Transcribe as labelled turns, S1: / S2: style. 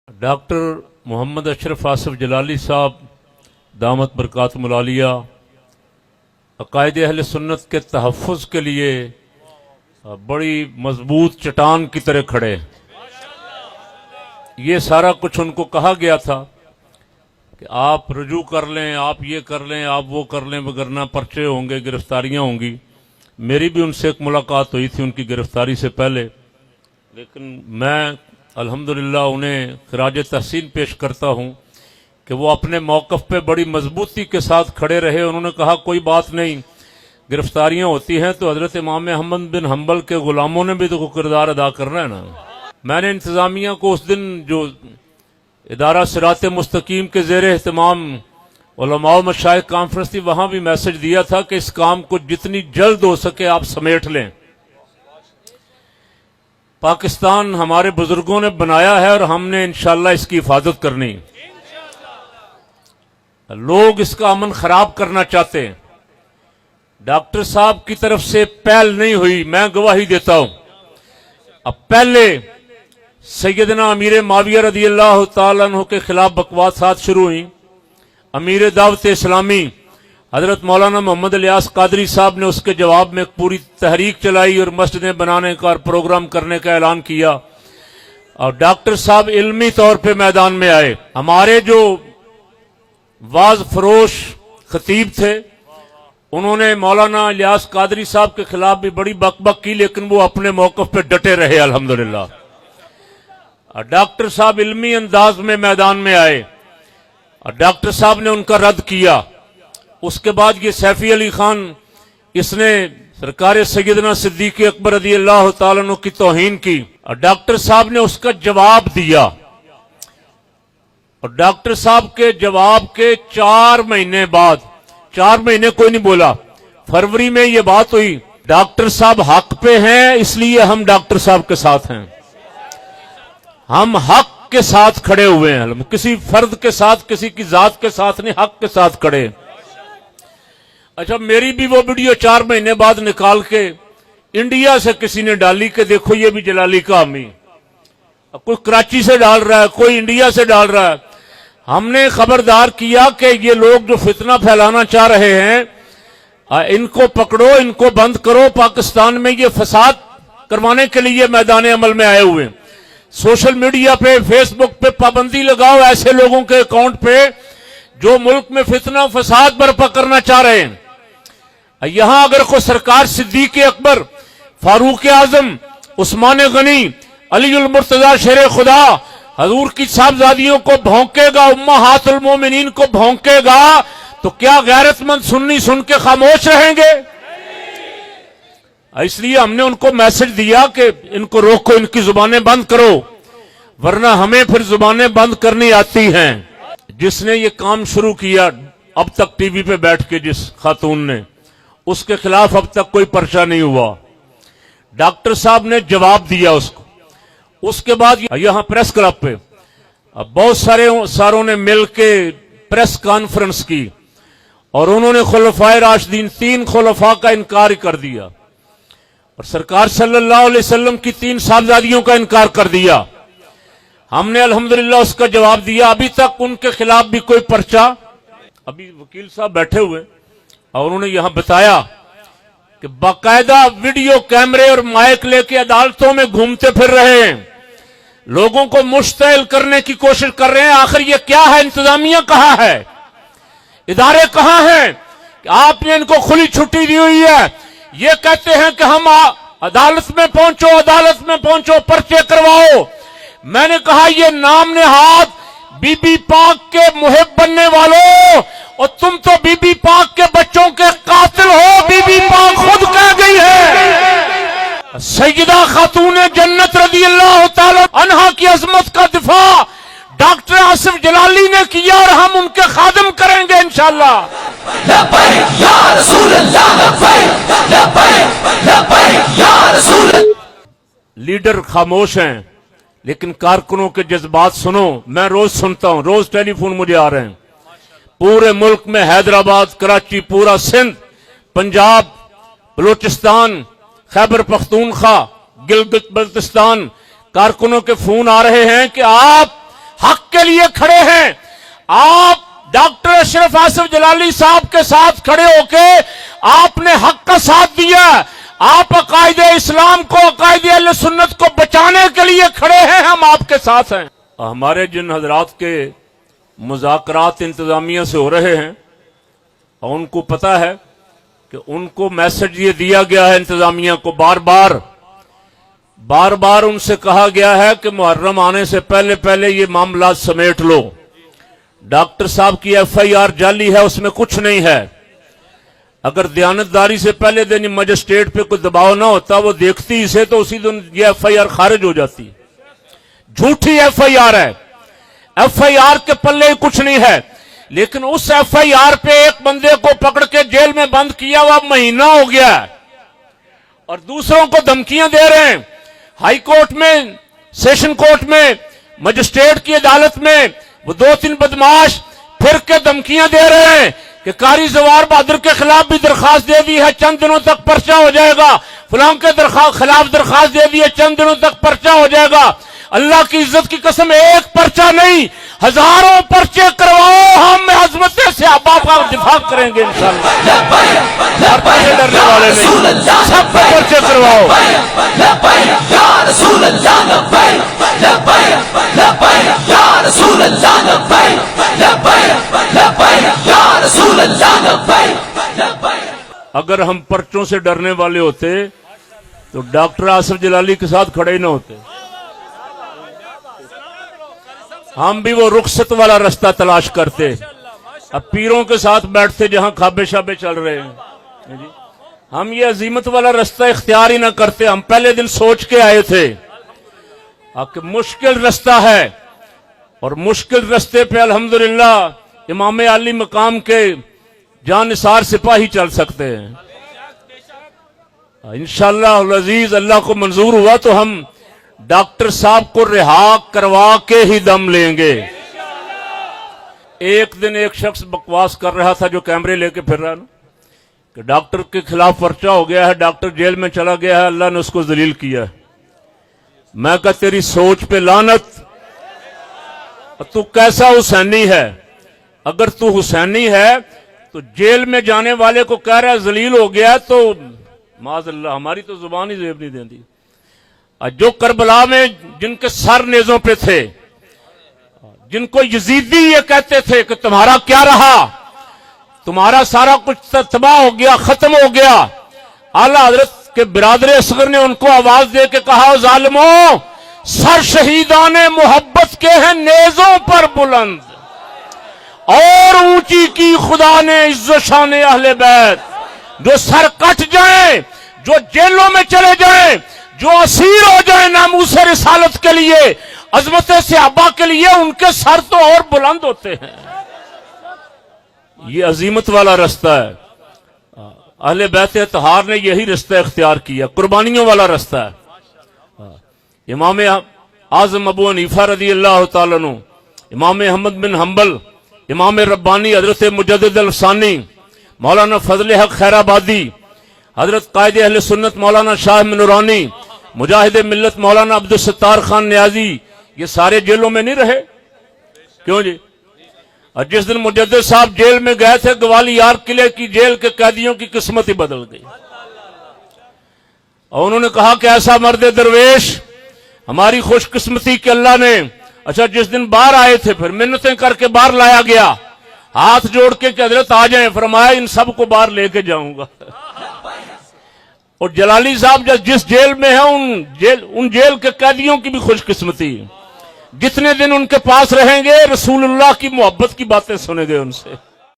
S1: Doctor محمد اشرف آصف جلالی صاحب دامت برکاتہم العالیہ عقائد اہل سنت کے تحفظ کے لیے بڑی مضبوط چٹان کی طرح کھڑے. یہ سارا کچھ ان کو کہا گیا تھا کہ آپ رجوع کر لیں، آپ یہ کر لیں، آپ وہ کر لیں، وگرنہ پرچے ہوں گے، گرفتاریاں ہوں گی. میری بھی ان سے ایک ملاقات ہوئی تھی ان کی گرفتاری سے پہلے، لیکن میں الحمدللہ انہیں خراج تحسین پیش کرتا ہوں کہ وہ اپنے موقف پہ بڑی مضبوطی کے ساتھ کھڑے رہے. انہوں نے کہا کوئی بات نہیں، گرفتاریاں ہوتی ہیں تو حضرت امام احمد بن حنبل کے غلاموں نے بھی تو کوئی کردار ادا کرنا ہے نا. میں نے انتظامیہ کو اس دن جو ادارہ صراط مستقیم کے زیر اہتمام علماء و مشائخ کانفرنس تھی، وہاں بھی میسج دیا تھا کہ اس کام کو جتنی جلد ہو سکے آپ سمیٹ لیں. پاکستان ہمارے بزرگوں نے بنایا ہے اور ہم نے انشاءاللہ اس کی حفاظت کرنی. لوگ اس کا امن خراب کرنا چاہتے ہیں. ڈاکٹر صاحب کی طرف سے پہل نہیں ہوئی، میں گواہی دیتا ہوں. اب پہلے سیدنا امیر معاویہ رضی اللہ تعالیٰ عنہ کے خلاف بکواسات شروع ہوئی. امیر دعوت اسلامی حضرت مولانا محمد الیاس قادری صاحب نے اس کے جواب میں پوری تحریک چلائی اور مسجدیں بنانے کا اور پروگرام کرنے کا اعلان کیا. اور ڈاکٹر صاحب علمی طور پہ میدان میں آئے. ہمارے جو واز فروش خطیب تھے انہوں نے مولانا الیاس قادری صاحب کے خلاف بھی بڑی بک بک کی، لیکن وہ اپنے موقف پہ ڈٹے رہے الحمدللہ. اور ڈاکٹر صاحب علمی انداز میں میدان میں آئے اور ڈاکٹر صاحب نے ان کا رد کیا. اس کے بعد یہ سیفی علی خان، اس نے سرکار سیدنا صدیق اکبر رضی اللہ تعالیٰ عنہ کی توہین کی اور ڈاکٹر صاحب نے اس کا جواب دیا. اور ڈاکٹر صاحب کے جواب کے 4 مہینے بعد، 4 مہینے کوئی نہیں بولا، فروری میں یہ بات ہوئی ڈاکٹر صاحب حق پہ ہیں اس لیے ہم ڈاکٹر صاحب کے ساتھ ہیں. ہم حق کے ساتھ کھڑے ہوئے ہیں، کسی فرد کے ساتھ، کسی کی ذات کے ساتھ نہیں، حق کے ساتھ کھڑے. اچھا، میری بھی وہ ویڈیو 4 مہینے بعد نکال کے انڈیا سے کسی نے ڈالی کہ دیکھو یہ بھی جلالی کا حامی. کوئی کراچی سے ڈال رہا ہے، کوئی انڈیا سے ڈال رہا ہے. ہم نے خبردار کیا کہ یہ لوگ جو فتنہ پھیلانا چاہ رہے ہیں ان کو پکڑو، ان کو بند کرو. پاکستان میں یہ فساد کروانے کے لیے میدان عمل میں آئے ہوئے. سوشل میڈیا پہ، فیس بک پہ پابندی لگاؤ ایسے لوگوں کے اکاؤنٹ پہ جو ملک میں فتنہ و فساد برپا کرنا چاہ رہے ہیں. یہاں اگر کوئی سرکار صدیق اکبر، فاروق اعظم، عثمان غنی، علی المرتضی شیر خدا، حضور کی صاحبزادیوں کو بھونکے گا، امہات المومنین کو بھونکے گا، تو کیا غیرت مند سنی سن کے خاموش رہیں گے؟ اس لیے ہم نے ان کو میسج دیا کہ ان کو روکو، ان کی زبانیں بند کرو، ورنہ ہمیں پھر زبانیں بند کرنی آتی ہیں. جس نے یہ کام شروع کیا اب تک ٹی وی پہ بیٹھ کے، جس خاتون نے، اس کے خلاف اب تک کوئی پرچہ نہیں ہوا. ڈاکٹر صاحب نے جواب دیا اس کو. اس کے بعد یہاں پریس کلب پہ بہت ساروں نے مل کے پریس کانفرنس کی اور انہوں نے خلفائے راشدین، 3 خلفاء کا انکار کر دیا اور سرکار صلی اللہ علیہ وسلم کی 3 صاحبزادیوں کا انکار کر دیا. ہم نے الحمدللہ اس کا جواب دیا. ابھی تک ان کے خلاف بھی کوئی پرچہ، ابھی وکیل صاحب بیٹھے ہوئے اور انہوں نے یہاں بتایا کہ باقاعدہ ویڈیو کیمرے اور مائک لے کے عدالتوں میں گھومتے پھر رہے ہیں، لوگوں کو مشتعل کرنے کی کوشش کر رہے ہیں. آخر یہ کیا ہے؟ انتظامیہ کہاں ہے؟ ادارے کہاں ہیں کہ آپ نے ان کو کھلی چھٹی دی ہوئی ہے؟ یہ کہتے ہیں کہ ہم عدالت میں پہنچو، عدالت میں پہنچو، پرچے کرواؤ. میں نے کہا یہ نام نہاد بی بی پاک کے محب بننے والوں، اور تم تو بی بی پاک کے بچوں کے قاتل ہو. بی بی پاک خود کہہ گئی ہے، سیدہ خاتون جنت رضی اللہ تعالی عنہا کی عظمت کا دفاع ڈاکٹر آصف جلالی نے کیا اور ہم ان کے خادم کریں گے انشاءاللہ. لبیک یا رسول اللہ، لبیک لبیک لبیک یا رسول اللہ. لیڈر خاموش ہیں لیکن کارکنوں کے جذبات سنو. میں روز سنتا ہوں، روز ٹیلی فون مجھے آ رہے ہیں. پورے ملک میں حیدرآباد، کراچی، پورا سندھ، پنجاب، بلوچستان، خیبر پختونخوا، گلگت بلتستان، کارکنوں کے فون آ رہے ہیں کہ آپ حق کے لیے کھڑے ہیں. آپ ڈاکٹر اشرف آصف جلالی صاحب کے ساتھ کھڑے ہو کے آپ نے حق کا ساتھ دیا. آپ عقائد اسلام کو، عقائد اہل سنت کو بچانے کے لیے کھڑے ہیں، ہم آپ کے ساتھ ہیں. ہمارے جن حضرات کے مذاکرات انتظامیہ سے ہو رہے ہیں اور ان کو پتا ہے کہ ان کو میسج یہ دیا گیا ہے انتظامیہ کو، بار بار ان سے کہا گیا ہے کہ محرم آنے سے پہلے پہلے یہ معاملات سمیٹ لو. ڈاکٹر صاحب کی ایف آئی آر جعلی ہے، اس میں کچھ نہیں ہے. اگر دیانتداری سے پہلے دن مجسٹریٹ پہ کوئی دباؤ نہ ہوتا، وہ دیکھتی اسے تو اسی دن یہ ایف آئی آر خارج ہو جاتی. جھوٹی ایف آئی آر ہے، ایف آئی آر کے پلے کچھ نہیں ہے. لیکن اس ایف آئی آر پہ ایک بندے کو پکڑ کے جیل میں بند کیا ہوا مہینہ ہو گیا ہے اور دوسروں کو دھمکیاں دے رہے ہیں. ہائی کورٹ میں، سیشن کورٹ میں، مجسٹریٹ کی عدالت میں وہ 2-3 بدماش پھر کے دھمکیاں دے رہے ہیں کہ قاری زوار بہادر کے خلاف بھی درخواست دے دی ہے، چند دنوں تک پرچہ ہو جائے گا. فلاں کے خلاف درخواست دے دی ہے، چند دنوں تک پرچہ ہو جائے گا. اللہ کی عزت کی قسم، ایک پرچہ نہیں، ہزاروں پرچے کرواؤ، ہم عظمت صحابہ کا دفاع کریں گے انشاءاللہ. پرچے سے ڈرنے والے نہیں، سب پہ پرچے کرواؤ. اگر ہم پرچوں سے ڈرنے والے ہوتے تو ڈاکٹر آصف جلالی کے ساتھ کھڑے ہی نہ ہوتے. ہم بھی وہ رخصت والا رستہ تلاش کرتے، اب پیروں کے ساتھ بیٹھتے جہاں کھابے شابے چل رہے ہیں. ہم یہ عزیمت والا رستہ اختیار ہی نہ کرتے. ہم پہلے دن سوچ کے آئے تھے کہ مشکل رستہ ہے، اور مشکل رستے پہ الحمدللہ امام علی مقام کے جانثار سپاہی چل سکتے ہیں. انشاءاللہ العزیز اللہ کو منظور ہوا تو ہم ڈاکٹر صاحب کو رہا کروا کے ہی دم لیں گے. ایک دن ایک شخص بکواس کر رہا تھا جو کیمرے لے کے پھر رہا نا کہ ڈاکٹر کے خلاف پرچہ ہو گیا ہے، ڈاکٹر جیل میں چلا گیا ہے، اللہ نے اس کو ذلیل کیا ہے. میں کہا تیری سوچ پہ لعنت، تو کیسا حسینی ہے؟ اگر تو حسینی ہے تو جیل میں جانے والے کو کہہ رہا ہے ذلیل ہو گیا، تو معاذ اللہ ہماری تو زبان ہی زیب نہیں دیتی. جو کربلا میں جن کے سر نیزوں پہ تھے، جن کو یزیدی یہ کہتے تھے کہ تمہارا کیا رہا، تمہارا سارا کچھ تباہ ہو گیا، ختم ہو گیا، اعلیٰ حضرت کے برادر اصغر نے ان کو آواز دے کے کہا ظالموں، سر شہیدان محبت کے ہیں نیزوں پر بلند، اور اونچی کی خدا نے عز و شان اہل بیت. جو سر کٹ جائیں، جو جیلوں میں چلے جائیں، جو اسیر ہو جائیں ناموس رسالت کے لیے، عظمت صحابہ کے لیے، ان کے سر تو اور بلند ہوتے ہیں. یہ عظیمت والا رستہ ہے. اہل بیت اطہار نے یہی رستہ اختیار کیا، قربانیوں والا رستہ ہے. امام اعظم ابو حنیفہ رضی اللہ تعالیٰ عنہ، امام احمد بن حنبل، امام ربانی حضرت مجدد الثانی مولانا فضل حق خیر آبادی، حضرت قائد اہل سنت مولانا شاہ نورانی، مجاہد ملت مولانا عبدالستار خان نیازی، یہ سارے جیلوں میں نہیں رہے. کیوں جی؟ اور جس دن مجدد صاحب جیل میں گئے تھے، گوالیار قلعے کی جیل کے قیدیوں کی قسمت ہی بدل گئی، اور انہوں نے کہا کہ ایسا مرد درویش، ہماری خوش قسمتی کہ اللہ نے، اچھا جس دن باہر آئے تھے پھر منتیں کر کے باہر لایا گیا، ہاتھ جوڑ کے کہ حضرت آ جائیں، فرمایا ان سب کو باہر لے کے جاؤں گا. اور جلالی صاحب جس جیل میں ہیں ان جیل کے قیدیوں کی بھی خوش قسمتی، جتنے دن ان کے پاس رہیں گے رسول اللہ کی محبت کی باتیں سنیں گے ان سے.